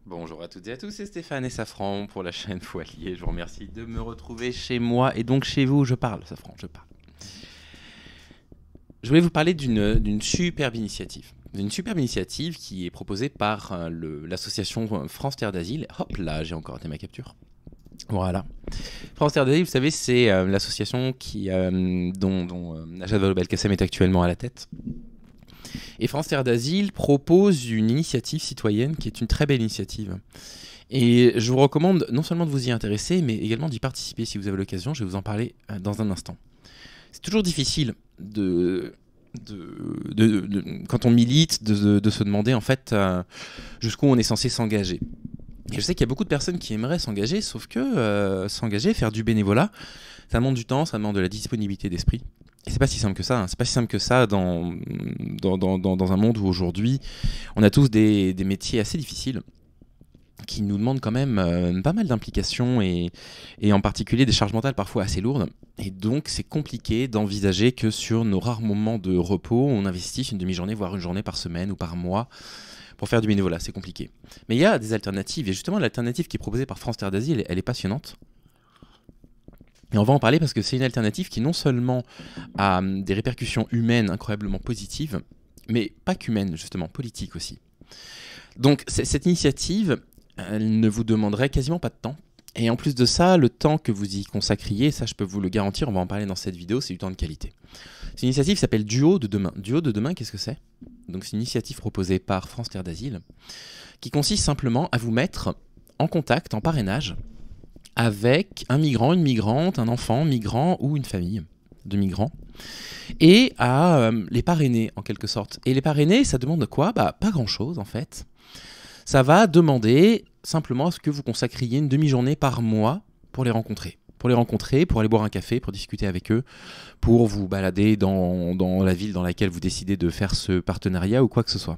Bonjour à toutes et à tous, c'est Stéphane et Safran pour la chaîne Foilier. Je vous remercie de me retrouver chez moi et donc chez vous. Je parle, Safran, je parle. Je voulais vous parler d'une superbe initiative. Une superbe initiative qui est proposée par l'association France Terre d'Asile. Hop là, j'ai encore raté ma capture. Voilà. France Terre d'Asile, vous savez, c'est l'association dont Najat Vallaud-Belkacem est actuellement à la tête. Et France Terre d'Asile propose une initiative citoyenne qui est une très belle initiative. Et je vous recommande non seulement de vous y intéresser, mais également d'y participer si vous avez l'occasion. Je vais vous en parler dans un instant. C'est toujours difficile quand on milite de se demander en fait jusqu'où on est censé s'engager. Et je sais qu'il y a beaucoup de personnes qui aimeraient s'engager, sauf que s'engager, faire du bénévolat, ça demande du temps, ça demande de la disponibilité d'esprit. Et c'est pas si simple que ça, hein. C'est pas si simple que ça dans un monde où aujourd'hui on a tous des métiers assez difficiles qui nous demandent quand même pas mal d'implications et en particulier des charges mentales parfois assez lourdes. Et donc c'est compliqué d'envisager que sur nos rares moments de repos, on investisse une demi-journée, voire une journée par semaine ou par mois pour faire du bénévolat. C'est compliqué. Mais il y a des alternatives et justement l'alternative qui est proposée par France Terre d'Asile, elle est passionnante. Et on va en parler parce que c'est une alternative qui non seulement a des répercussions humaines incroyablement positives, mais pas qu'humaines, justement, politiques aussi. Donc cette initiative, elle ne vous demanderait quasiment pas de temps. Et en plus de ça, le temps que vous y consacriez, ça je peux vous le garantir, on va en parler dans cette vidéo, c'est du temps de qualité. Cette initiative s'appelle Duo de demain. Duo de demain, qu'est-ce que c'est ? Donc c'est une initiative proposée par France Terre d'Asile, qui consiste simplement à vous mettre en contact, en parrainage, avec un migrant, une migrante, un enfant migrant ou une famille de migrants, et à les parrainer en quelque sorte. Et les parrainer, ça demande quoi ? Pas grand-chose en fait. Ça va demander simplement à ce que vous consacriez une demi-journée par mois pour les rencontrer. Pour aller boire un café, pour discuter avec eux, pour vous balader dans la ville dans laquelle vous décidez de faire ce partenariat ou quoi que ce soit.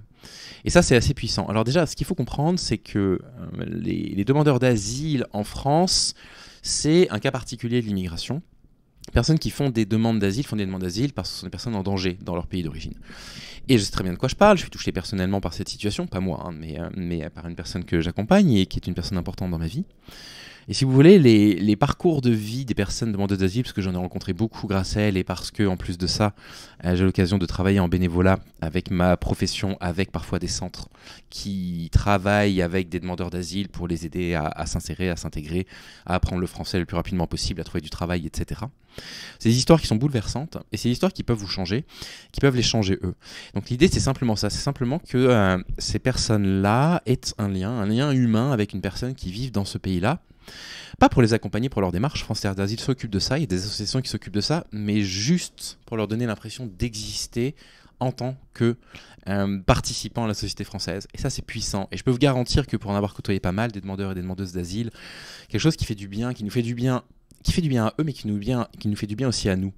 Et ça, c'est assez puissant. Alors déjà, ce qu'il faut comprendre, c'est que les demandeurs d'asile en France, c'est un cas particulier de l'immigration. Les personnes qui font des demandes d'asile parce que ce sont des personnes en danger dans leur pays d'origine. Et je sais très bien de quoi je parle, je suis touché personnellement par cette situation, pas moi, hein, mais par une personne que j'accompagne et qui est une personne importante dans ma vie. Et si vous voulez, les parcours de vie des personnes demandeuses d'asile, parce que j'en ai rencontré beaucoup grâce à elles, et parce que en plus de ça, j'ai l'occasion de travailler en bénévolat avec ma profession, avec parfois des centres qui travaillent avec des demandeurs d'asile pour les aider à s'insérer, à s'intégrer, à apprendre le français le plus rapidement possible, à trouver du travail, etc. C'est des histoires qui sont bouleversantes, et c'est des histoires qui peuvent vous changer, qui peuvent les changer eux. Donc l'idée, c'est simplement ça, c'est simplement que ces personnes-là aient un lien humain avec une personne qui vit dans ce pays-là. Pas pour les accompagner pour leur démarche, France Terre d'Asile s'occupe de ça, il y a des associations qui s'occupent de ça, mais juste pour leur donner l'impression d'exister en tant que participants à la société française. Et ça, c'est puissant. Et je peux vous garantir que pour en avoir côtoyé pas mal, des demandeurs et des demandeuses d'asile, quelque chose qui fait du bien, qui nous fait du bien, qui fait du bien à eux, mais qui nous fait du bien aussi à nous.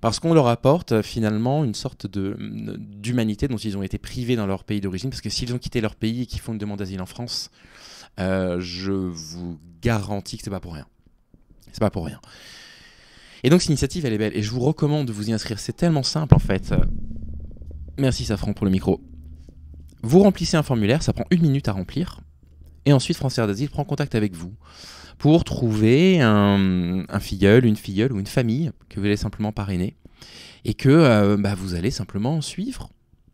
Parce qu'on leur apporte finalement une sorte d'humanité dont ils ont été privés dans leur pays d'origine, parce que s'ils ont quitté leur pays et qu'ils font une demande d'asile en France, je vous garantis que c'est pas pour rien. C'est pas pour rien. Et donc cette initiative, elle est belle. Et je vous recommande de vous y inscrire. C'est tellement simple en fait. Merci Safran pour le micro. Vous remplissez un formulaire, ça prend 1 minute à remplir. Et ensuite, France Terre d'Asile prend contact avec vous pour trouver un filleul, une filleule ou une famille que vous allez simplement parrainer. Et que vous allez simplement suivre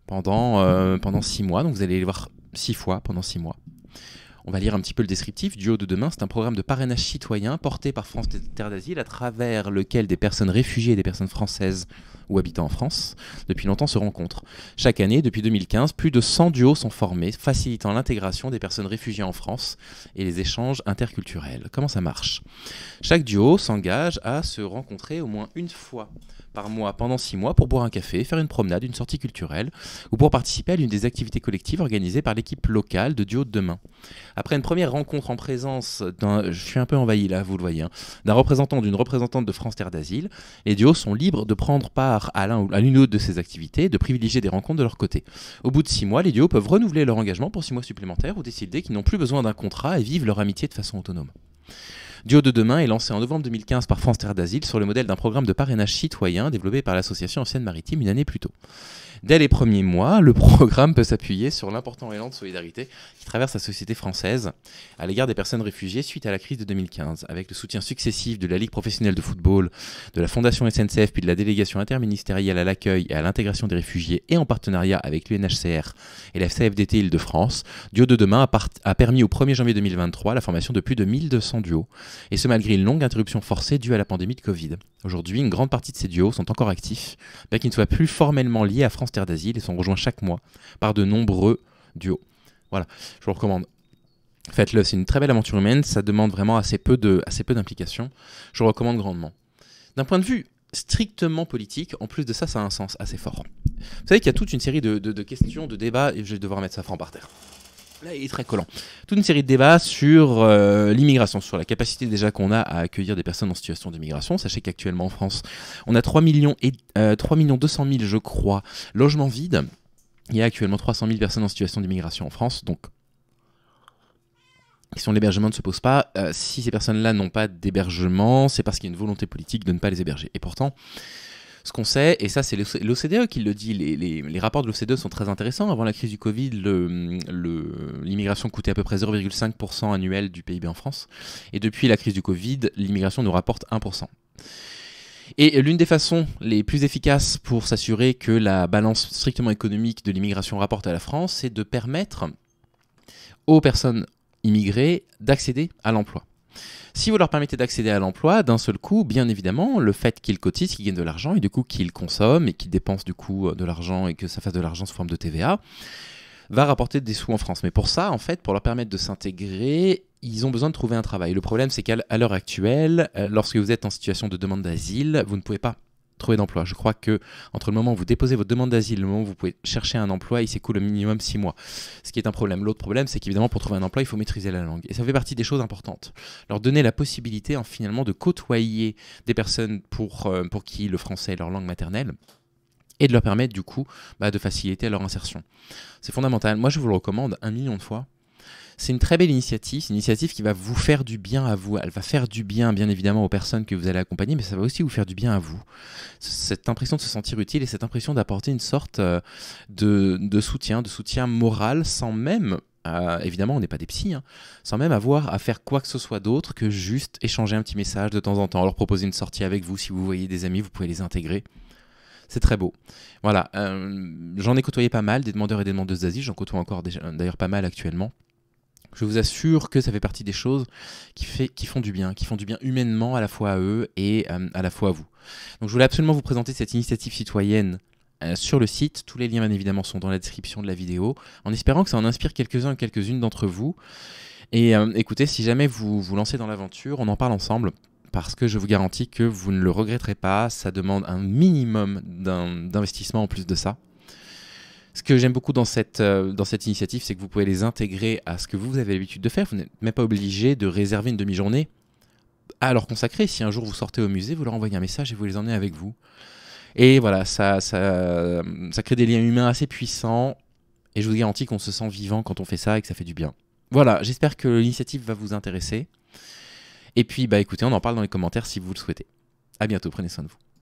pendant 6 mois. Donc vous allez les voir 6 fois pendant 6 mois. On va lire un petit peu le descriptif. Duo de demain, c'est un programme de parrainage citoyen porté par France Terre d'Asile à travers lequel des personnes réfugiées et des personnes françaises ou habitant en France depuis longtemps se rencontrent. Chaque année, depuis 2015, plus de 100 duos sont formés, facilitant l'intégration des personnes réfugiées en France et les échanges interculturels. Comment ça marche ? Chaque duo s'engage à se rencontrer au moins une fois par mois pendant 6 mois pour boire un café, faire une promenade, une sortie culturelle ou pour participer à l'une des activités collectives organisées par l'équipe locale de Duo de demain. Après une première rencontre en présence je suis un peu envahi là, vous le voyez, d'un représentant ou d'une représentante de France Terre d'Asile, les duos sont libres de prendre part à l'une ou l'autre de ces activités, de privilégier des rencontres de leur côté. Au bout de 6 mois, les duos peuvent renouveler leur engagement pour 6 mois supplémentaires ou décider qu'ils n'ont plus besoin d'un contrat et vivent leur amitié de façon autonome. Duo de demain est lancé en novembre 2015 par France Terre d'Asile sur le modèle d'un programme de parrainage citoyen développé par l'association en Seine-Maritime une année plus tôt. Dès les premiers mois, le programme peut s'appuyer sur l'important élan de solidarité qui traverse la société française à l'égard des personnes réfugiées suite à la crise de 2015, avec le soutien successif de la Ligue professionnelle de football, de la Fondation SNCF puis de la délégation interministérielle à l'accueil et à l'intégration des réfugiés et en partenariat avec l'UNHCR et la CFDT Île-de-France. Duo de demain a permis au 1er janvier 2023 la formation de plus de 1200 duos, et ce malgré une longue interruption forcée due à la pandémie de Covid. Aujourd'hui, une grande partie de ces duos sont encore actifs, bien qu'ils ne soient plus formellement liés à France Terre d'Asile et sont rejoints chaque mois par de nombreux duos. Voilà, je vous recommande. Faites-le, c'est une très belle aventure humaine, ça demande vraiment assez peu d'implication. Je vous recommande grandement. D'un point de vue strictement politique, en plus de ça, ça a un sens assez fort. Vous savez qu'il y a toute une série de questions, de débats, et je vais devoir mettre ça franc par terre. Là, il est très collant. Toute une série de débats sur l'immigration, sur la capacité déjà qu'on a à accueillir des personnes en situation d'immigration. Sachez qu'actuellement en France, on a 3 200 000, je crois, logements vides. Il y a actuellement 300 000 personnes en situation d'immigration en France. Donc, la question de l'hébergement ne se pose pas. Si ces personnes-là n'ont pas d'hébergement, c'est parce qu'il y a une volonté politique de ne pas les héberger. Et pourtant, ce qu'on sait, et ça c'est l'OCDE qui le dit, les rapports de l'OCDE sont très intéressants. Avant la crise du Covid, l'immigration coûtait à peu près 0,5% annuel du PIB en France. Et depuis la crise du Covid, l'immigration nous rapporte 1%. Et l'une des façons les plus efficaces pour s'assurer que la balance strictement économique de l'immigration rapporte à la France, c'est de permettre aux personnes immigrés d'accéder à l'emploi. Si vous leur permettez d'accéder à l'emploi, d'un seul coup, bien évidemment, le fait qu'ils cotisent, qu'ils gagnent de l'argent et du coup qu'ils consomment et qu'ils dépensent du coup de l'argent et que ça fasse de l'argent sous forme de TVA, va rapporter des sous en France. Mais pour ça, en fait, pour leur permettre de s'intégrer, ils ont besoin de trouver un travail. Le problème, c'est qu'à l'heure actuelle, lorsque vous êtes en situation de demande d'asile, vous ne pouvez pas trouver d'emploi. Je crois que entre le moment où vous déposez votre demande d'asile et le moment où vous pouvez chercher un emploi, il s'écoule au minimum 6 mois. Ce qui est un problème. L'autre problème, c'est qu'évidemment, pour trouver un emploi, il faut maîtriser la langue. Et ça fait partie des choses importantes. Leur donner la possibilité, finalement, de côtoyer des personnes pour qui le français est leur langue maternelle, et de leur permettre, du coup, de faciliter leur insertion. C'est fondamental. Moi, je vous le recommande 1 million de fois. C'est une très belle initiative, c'est une initiative qui va vous faire du bien à vous. Elle va faire du bien, bien évidemment, aux personnes que vous allez accompagner, mais ça va aussi vous faire du bien à vous. Cette impression de se sentir utile et cette impression d'apporter une sorte de soutien moral, sans même, évidemment, on n'est pas des psys, sans même avoir à faire quoi que ce soit d'autre que juste échanger un petit message de temps en temps, leur proposer une sortie avec vous. Si vous voyez des amis, vous pouvez les intégrer. C'est très beau. Voilà, j'en ai côtoyé pas mal, des demandeurs et des demandeuses d'asile, j'en côtoie encore d'ailleurs pas mal actuellement. Je vous assure que ça fait partie des choses qui font du bien humainement à la fois à eux et à la fois à vous. Donc je voulais absolument vous présenter cette initiative citoyenne sur le site. Tous les liens bien évidemment sont dans la description de la vidéo, en espérant que ça en inspire quelques-uns et quelques-unes d'entre vous. Et écoutez, si jamais vous vous lancez dans l'aventure, on en parle ensemble, parce que je vous garantis que vous ne le regretterez pas. Ça demande un minimum d'investissement en plus de ça. Ce que j'aime beaucoup dans cette initiative, c'est que vous pouvez les intégrer à ce que vous avez l'habitude de faire. Vous n'êtes même pas obligé de réserver une demi-journée à leur consacrer. Si un jour vous sortez au musée, vous leur envoyez un message et vous les emmenez avec vous. Et voilà, ça crée des liens humains assez puissants. Et je vous garantis qu'on se sent vivant quand on fait ça et que ça fait du bien. Voilà, j'espère que l'initiative va vous intéresser. Et puis, écoutez, on en parle dans les commentaires si vous le souhaitez. À bientôt, prenez soin de vous.